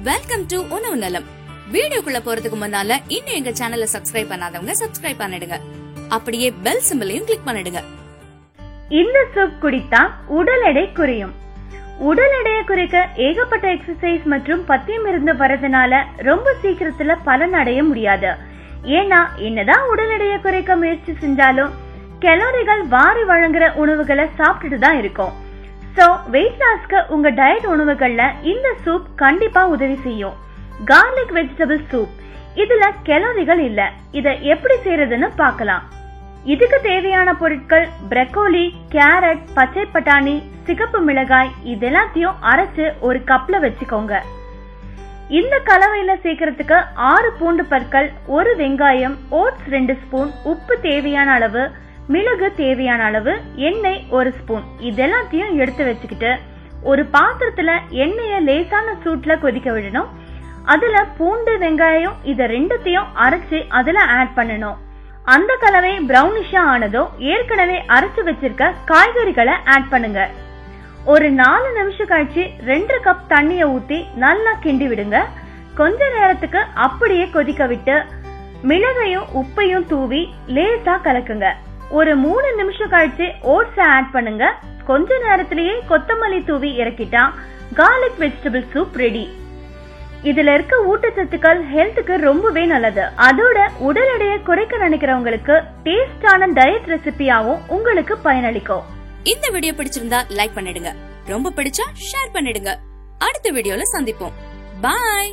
Welcome to உணவு நலம். வீடியோக்குள்ள போறதுக்கு முன்னால இன்னும் எங்க சேனலை சப்ஸ்கிரைப் பண்ணாதவங்க சப்ஸ்கிரைப் பண்ணிடுங்க. அப்படியே பெல் சிம்பலையும் கிளிக் பண்ணிடுங்க. இந்த சூப் குடித்தா உடல் எடை குறையும். உடல் எடையை குறைக்க ஏகப்பட்ட எக்ஸசைஸ் மற்றும் பத்தியம் இருந்து வரதுனால ரொம்ப சீக்கிரத்துல பலன் அடைய முடியாது. ஏன்னா என்னதான் உடல் எடையை குறைக்க முயற்சி செஞ்சாலும் கலோரிகள் வாரி வழங்குற உணவுகளை சாப்பிட்டுட்டு தான் இருக்கும். சோ வெயிட் லாஸ்க்கு உங்க டயட் உணவுகள்ல இந்த சூப் கண்டிப்பா உதவி செய்யும். Garlic vegetable soup. இதுல கலோரிகள் இல்ல. இத எப்படி செய்யறதுன்னு பார்க்கலாம். இதுக்கு தேவையான பொருட்கள் பிரக்கோலி, கேரட், பச்சை பட்டாணி, சிகப்பு மிளகாய் இதெல்லாத்தையும் அரைச்சு ஒரு கப்ல வச்சுக்கோங்க. இந்த கலவையில சேர்க்கறதுக்கு 6 பூண்டு பற்கள், 1 வெங்காயம், ஓட்ஸ் 2 ஸ்பூன், உப்பு தேவையான அளவு, மிளகு தேவையான அளவு, எண்ணெய் 1 ஸ்பூன் இதெல்லாத்தையும் எடுத்து வச்சுக்கிட்டு ஒரு பாத்திரத்துல எண்ணெய லேசான சூட்ல கொதிக்க விடணும். அதுல பூண்டு, வெங்காயம் இத ரெண்டுத்தையும் அரைச்சு அதுல ஆட் பண்ணணும். அந்த கலவை பிரவுனிஷா ஆனதோ ஏற்கனவே அரைச்சு வச்சிருக்க காய்கறிகளை ஆட் பண்ணுங்க. ஒரு 4 நிமிஷம் கழிச்சு 2 கப் தண்ணிய ஊத்தி நல்லா கிண்டி விடுங்க. கொஞ்ச நேரத்துக்கு அப்படியே கொதிக்க விட்டு மிளகையும் உப்பையும் தூவி லேசா கலக்குங்க. ஒரு 3 நிமிஷம் கழிச்சு ஓட்ஸ் ஆட் பண்ணுங்க. கொஞ்ச நேரத்திலேயே கொத்தமல்லி தூவி இறக்கிட்டா கார்லிக் வெஜிடபிள் சூப் ரெடி. இதுல இருக்க ஊட்டச்சத்துக்கள் ஹெல்த்துக்கு ரொம்பவே நல்லது. அதோட உடல் எடையை குறைக்க நினைக்கிறவங்களுக்கு டேஸ்டான டயட் ரெசிபியாவும் உங்களுக்கு பயனளிக்கும். இந்த வீடியோ பிடிச்சிருந்தா லைக் பண்ணிடுங்க. ரொம்ப பிடிச்சா ஷேர் பண்ணிடுங்க. அடுத்த வீடியோல சந்திப்போம். பாய்.